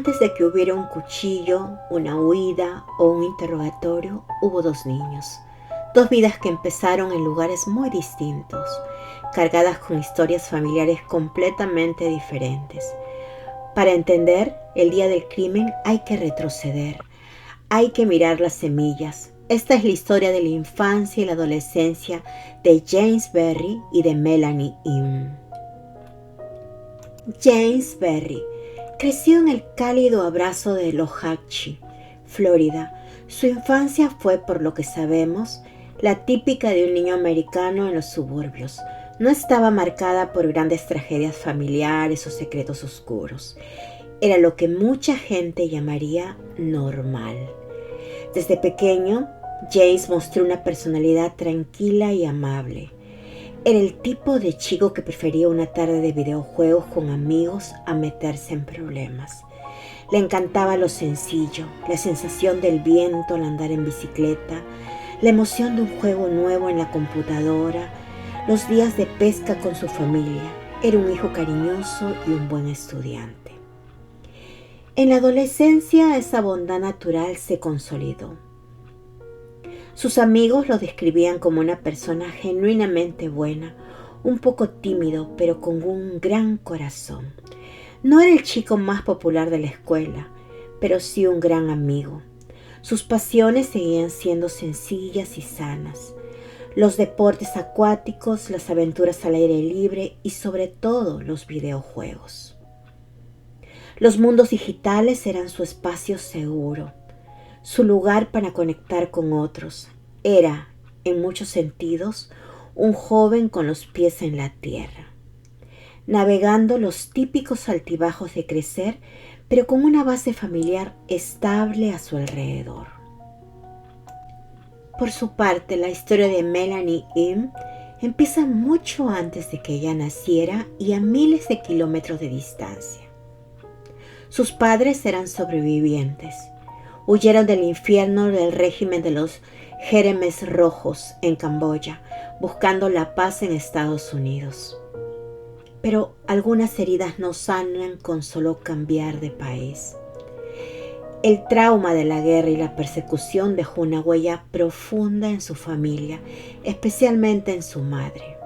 Antes de que hubiera un cuchillo, una huida o un interrogatorio, hubo dos niños. Dos vidas que empezaron en lugares muy distintos, cargadas con historias familiares completamente diferentes. Para entender el día del crimen hay que retroceder, hay que mirar las semillas. Esta es la historia de la infancia y la adolescencia de James Berry y de Melanie Im. James Berry creció en el cálido abrazo de Lochatchee, Florida. Su infancia fue, por lo que sabemos, la típica de un niño americano en los suburbios. No estaba marcada por grandes tragedias familiares o secretos oscuros. Era lo que mucha gente llamaría normal. Desde pequeño, James mostró una personalidad tranquila y amable. Era el tipo de chico que prefería una tarde de videojuegos con amigos a meterse en problemas. Le encantaba lo sencillo, la sensación del viento al andar en bicicleta, la emoción de un juego nuevo en la computadora, los días de pesca con su familia. Era un hijo cariñoso y un buen estudiante. En la adolescencia, esa bondad natural se consolidó. Sus amigos lo describían como una persona genuinamente buena, un poco tímido, pero con un gran corazón. No era el chico más popular de la escuela, pero sí un gran amigo. Sus pasiones seguían siendo sencillas y sanas. Los deportes acuáticos, las aventuras al aire libre y sobre todo los videojuegos. Los mundos digitales eran su espacio seguro, su lugar para conectar con otros. Era, en muchos sentidos, un joven con los pies en la tierra, navegando los típicos altibajos de crecer, pero con una base familiar estable a su alrededor. Por su parte, la historia de Melanie Im empieza mucho antes de que ella naciera y a miles de kilómetros de distancia. Sus padres eran sobrevivientes. Huyeron del infierno del régimen de los Jeremes Rojos en Camboya, buscando la paz en Estados Unidos. Pero algunas heridas no sanan con solo cambiar de país. El trauma de la guerra y la persecución dejó una huella profunda en su familia, especialmente en su madre.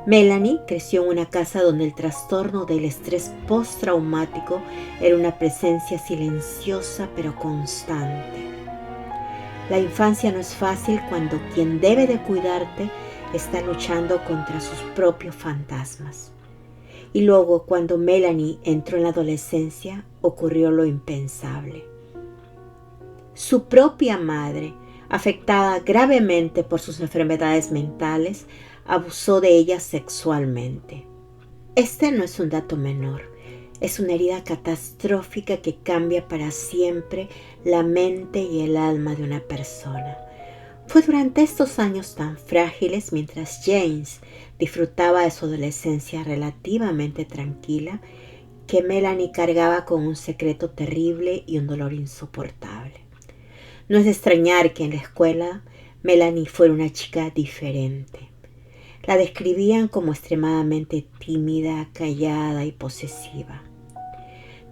Melanie creció en una casa donde el trastorno del estrés postraumático era una presencia silenciosa pero constante. La infancia no es fácil cuando quien debe de cuidarte está luchando contra sus propios fantasmas. Y luego, cuando Melanie entró en la adolescencia, ocurrió lo impensable. Su propia madre, afectada gravemente por sus enfermedades mentales, abusó de ella sexualmente. Este no es un dato menor, es una herida catastrófica que cambia para siempre la mente y el alma de una persona. Fue durante estos años tan frágiles, mientras James disfrutaba de su adolescencia relativamente tranquila, que Melanie cargaba con un secreto terrible y un dolor insoportable. No es de extrañar que en la escuela Melanie fuera una chica diferente. La describían como extremadamente tímida, callada y posesiva.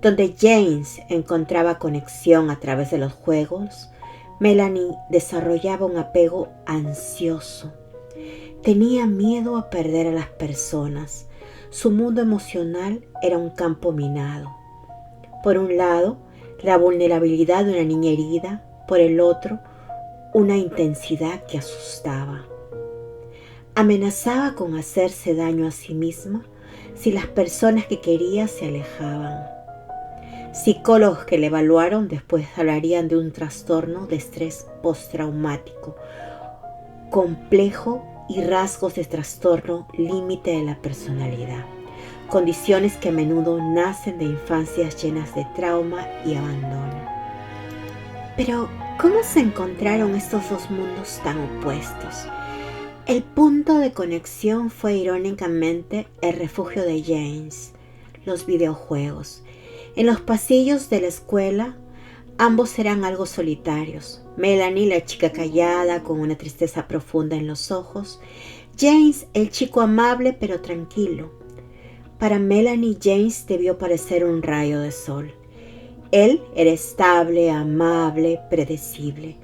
Donde James encontraba conexión a través de los juegos, Melanie desarrollaba un apego ansioso. Tenía miedo a perder a las personas. Su mundo emocional era un campo minado. Por un lado, la vulnerabilidad de una niña herida, por el otro, una intensidad que asustaba. Amenazaba con hacerse daño a sí misma si las personas que quería se alejaban. Psicólogos que le evaluaron después hablarían de un trastorno de estrés postraumático complejo y rasgos de trastorno límite de la personalidad, condiciones que a menudo nacen de infancias llenas de trauma y abandono. Pero, ¿cómo se encontraron estos dos mundos tan opuestos? El punto de conexión fue irónicamente el refugio de James, los videojuegos. En los pasillos de la escuela, ambos eran algo solitarios. Melanie, la chica callada, con una tristeza profunda en los ojos. James, el chico amable pero tranquilo. Para Melanie, James debió parecer un rayo de sol. Él era estable, amable, predecible,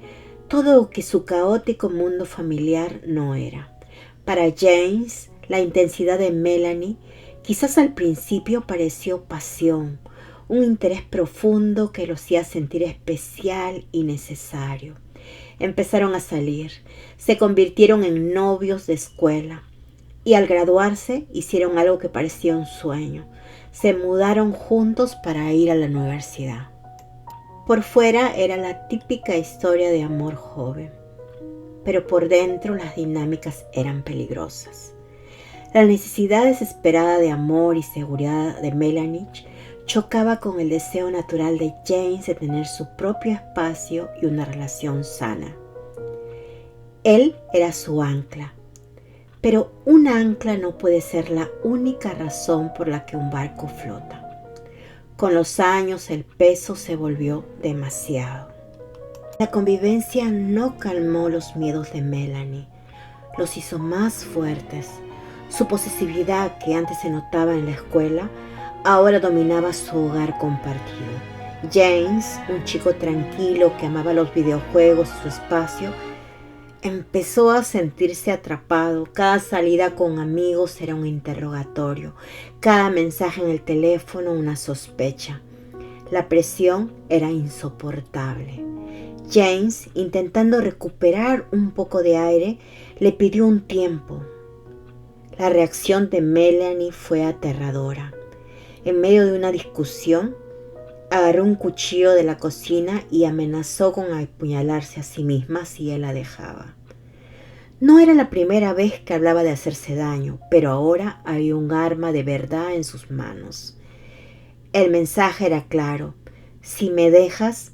todo lo que su caótico mundo familiar no era. Para James, la intensidad de Melanie quizás al principio pareció pasión, un interés profundo que lo hacía sentir especial y necesario. Empezaron a salir, se convirtieron en novios de escuela y al graduarse hicieron algo que parecía un sueño. Se mudaron juntos para ir a la universidad. Por fuera era la típica historia de amor joven, pero por dentro las dinámicas eran peligrosas. La necesidad desesperada de amor y seguridad de Melanie chocaba con el deseo natural de James de tener su propio espacio y una relación sana. Él era su ancla, pero un ancla no puede ser la única razón por la que un barco flota. Con los años el peso se volvió demasiado. La convivencia no calmó los miedos de Melanie, los hizo más fuertes. Su posesividad, que antes se notaba en la escuela, ahora dominaba su hogar compartido. James, un chico tranquilo que amaba los videojuegos y su espacio, empezó a sentirse atrapado. Cada salida con amigos era un interrogatorio, cada mensaje en el teléfono una sospecha. La presión era insoportable. James, intentando recuperar un poco de aire, le pidió un tiempo. La reacción de Melanie fue aterradora. En medio de una discusión, agarró un cuchillo de la cocina y amenazó con apuñalarse a sí misma si él la dejaba. No era la primera vez que hablaba de hacerse daño, pero ahora había un arma de verdad en sus manos. El mensaje era claro: si me dejas,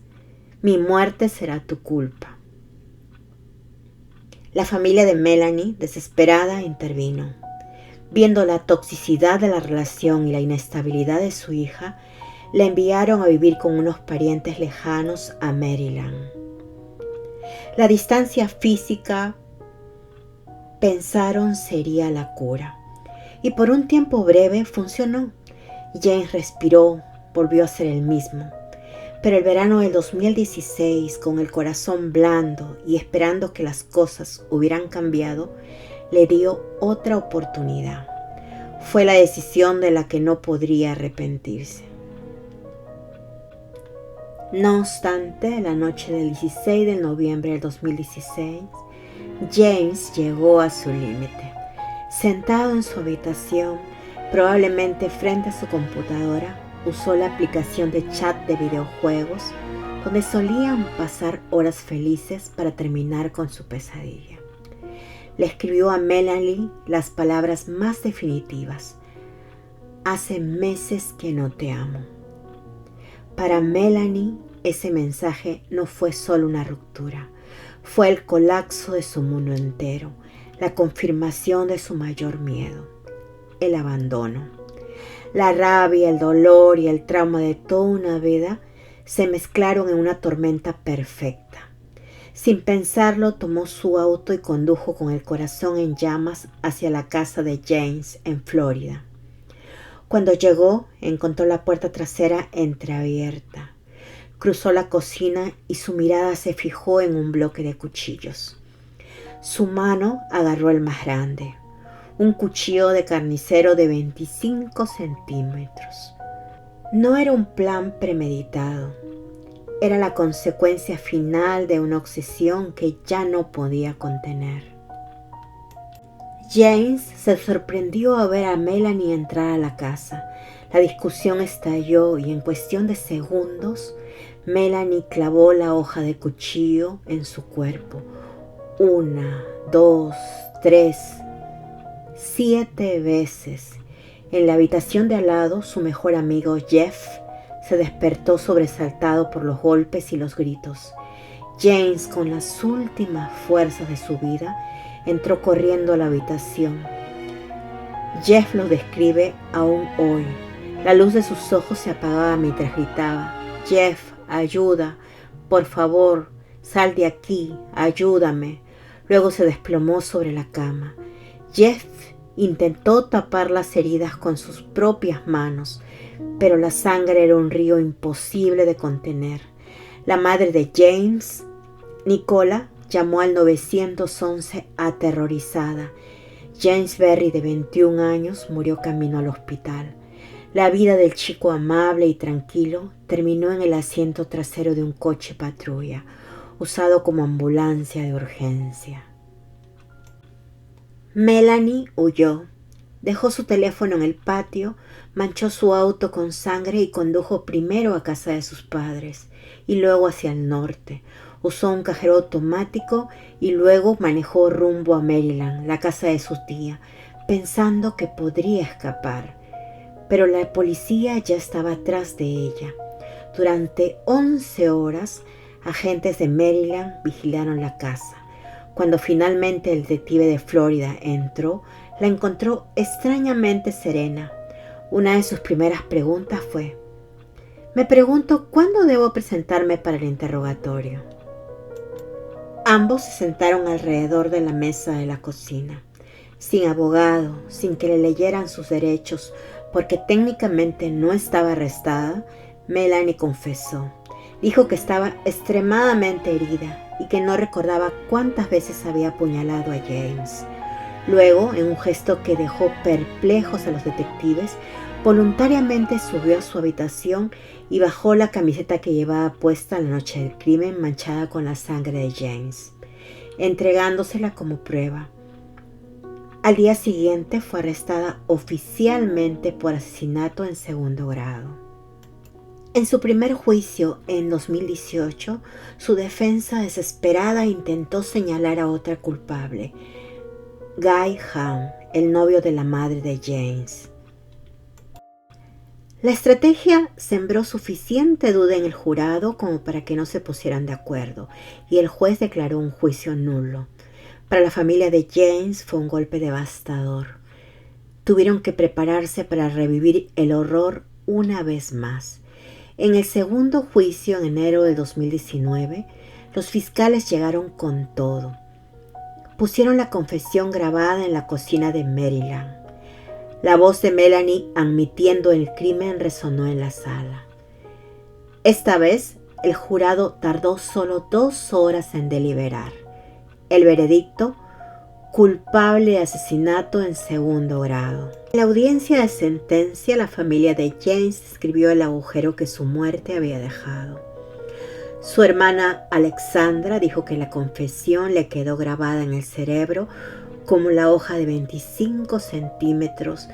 mi muerte será tu culpa. La familia de Melanie, desesperada, intervino. Viendo la toxicidad de la relación y la inestabilidad de su hija, la enviaron a vivir con unos parientes lejanos a Maryland. La distancia física, pensaron, sería la cura. Y por un tiempo breve funcionó. James respiró, volvió a ser el mismo. Pero el verano del 2016, con el corazón blando y esperando que las cosas hubieran cambiado, le dio otra oportunidad. Fue la decisión de la que no podría arrepentirse. No obstante, la noche del 16 de noviembre del 2016, James llegó a su límite. Sentado en su habitación, probablemente frente a su computadora, usó la aplicación de chat de videojuegos donde solían pasar horas felices para terminar con su pesadilla. Le escribió a Melanie las palabras más definitivas: hace meses que no te amo. Para Melanie, ese mensaje no fue solo una ruptura, fue el colapso de su mundo entero, la confirmación de su mayor miedo, el abandono. La rabia, el dolor y el trauma de toda una vida se mezclaron en una tormenta perfecta. Sin pensarlo, tomó su auto y condujo con el corazón en llamas hacia la casa de James en Florida. Cuando llegó, encontró la puerta trasera entreabierta. Cruzó la cocina y su mirada se fijó en un bloque de cuchillos. Su mano agarró el más grande, un cuchillo de carnicero de 25 centímetros. No era un plan premeditado. Era la consecuencia final de una obsesión que ya no podía contener. James se sorprendió a ver a Melanie entrar a la casa. La discusión estalló y en cuestión de segundos, Melanie clavó la hoja de cuchillo en su cuerpo. 1, 2, 3, 7 veces. En la habitación de al lado, su mejor amigo Jeff se despertó sobresaltado por los golpes y los gritos. James, con las últimas fuerzas de su vida, entró corriendo a la habitación. Jeff lo describe aún hoy. La luz de sus ojos se apagaba mientras gritaba: Jeff, ayuda, por favor, sal de aquí, ayúdame. Luego se desplomó sobre la cama. Jeff Intentó tapar las heridas con sus propias manos, pero la sangre era un río imposible de contener. La madre de James, Nicola, llamó al 911 aterrorizada. James Berry, de 21 años, murió camino al hospital. La vida del chico amable y tranquilo terminó en el asiento trasero de un coche patrulla, usado como ambulancia de urgencia. Melanie huyó. Dejó su teléfono en el patio, manchó su auto con sangre y condujo primero a casa de sus padres y luego hacia el norte. Usó un cajero automático y luego manejó rumbo a Maryland, la casa de su tía, pensando que podría escapar. Pero la policía ya estaba atrás de ella. Durante 11 horas, agentes de Maryland vigilaron la casa. Cuando finalmente el detective de Florida entró, la encontró extrañamente serena. Una de sus primeras preguntas fue: «Me pregunto cuándo debo presentarme para el interrogatorio». Ambos se sentaron alrededor de la mesa de la cocina, sin abogado, sin que le leyeran sus derechos, porque técnicamente no estaba arrestada. Melanie confesó. Dijo que estaba extremadamente herida y que no recordaba cuántas veces había apuñalado a James. Luego, en un gesto que dejó perplejos a los detectives, voluntariamente subió a su habitación y bajó la camiseta que llevaba puesta la noche del crimen, manchada con la sangre de James, entregándosela como prueba. Al día siguiente fue arrestada oficialmente por asesinato en segundo grado. En su primer juicio, en 2018, su defensa desesperada intentó señalar a otra culpable, Guy Hamm, el novio de la madre de James. La estrategia sembró suficiente duda en el jurado como para que no se pusieran de acuerdo, y el juez declaró un juicio nulo. Para la familia de James fue un golpe devastador. Tuvieron que prepararse para revivir el horror una vez más. En el segundo juicio, en enero de 2019, los fiscales llegaron con todo. Pusieron la confesión grabada en la cocina de Maryland. La voz de Melanie admitiendo el crimen resonó en la sala. Esta vez, el jurado tardó solo 2 horas en deliberar. El veredicto: culpable de asesinato en segundo grado. En la audiencia de sentencia, la familia de James describió el agujero que su muerte había dejado. Su hermana Alexandra dijo que la confesión le quedó grabada en el cerebro como la hoja de 25 centímetros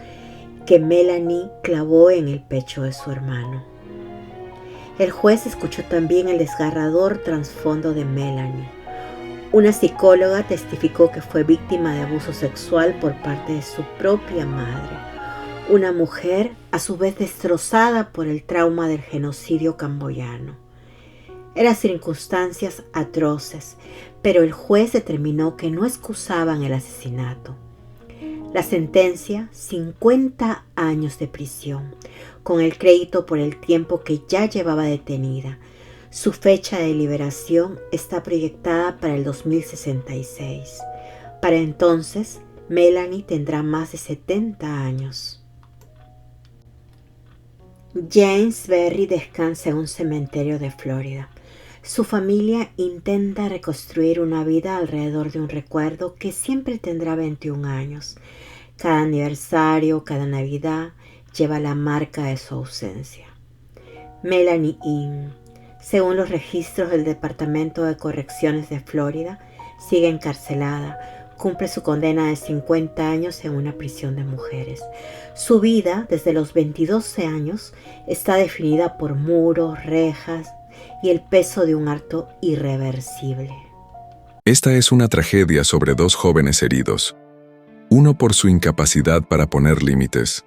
que Melanie clavó en el pecho de su hermano. El juez escuchó también el desgarrador trasfondo de Melanie. Una psicóloga testificó que fue víctima de abuso sexual por parte de su propia madre, una mujer a su vez destrozada por el trauma del genocidio camboyano. Eran circunstancias atroces, pero el juez determinó que no excusaban el asesinato. La sentencia: 50 años de prisión, con el crédito por el tiempo que ya llevaba detenida. Su fecha de liberación está proyectada para el 2066. Para entonces, Melanie tendrá más de 70 años. James Berry descansa en un cementerio de Florida. Su familia intenta reconstruir una vida alrededor de un recuerdo que siempre tendrá 21 años. Cada aniversario, cada Navidad, lleva la marca de su ausencia. Melanie Inn, según los registros del Departamento de Correcciones de Florida, sigue encarcelada. Cumple su condena de 50 años en una prisión de mujeres. Su vida, desde los 22 años, está definida por muros, rejas y el peso de un acto irreversible. Esta es una tragedia sobre 2 jóvenes heridos. Uno por su incapacidad para poner límites,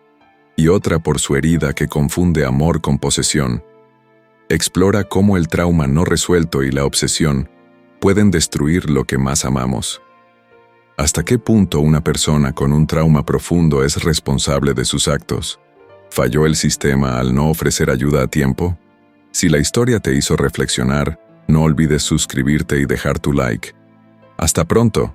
y otra por su herida que confunde amor con posesión. Explora cómo el trauma no resuelto y la obsesión pueden destruir lo que más amamos. ¿Hasta qué punto una persona con un trauma profundo es responsable de sus actos? ¿Falló el sistema al no ofrecer ayuda a tiempo? Si la historia te hizo reflexionar, no olvides suscribirte y dejar tu like. Hasta pronto.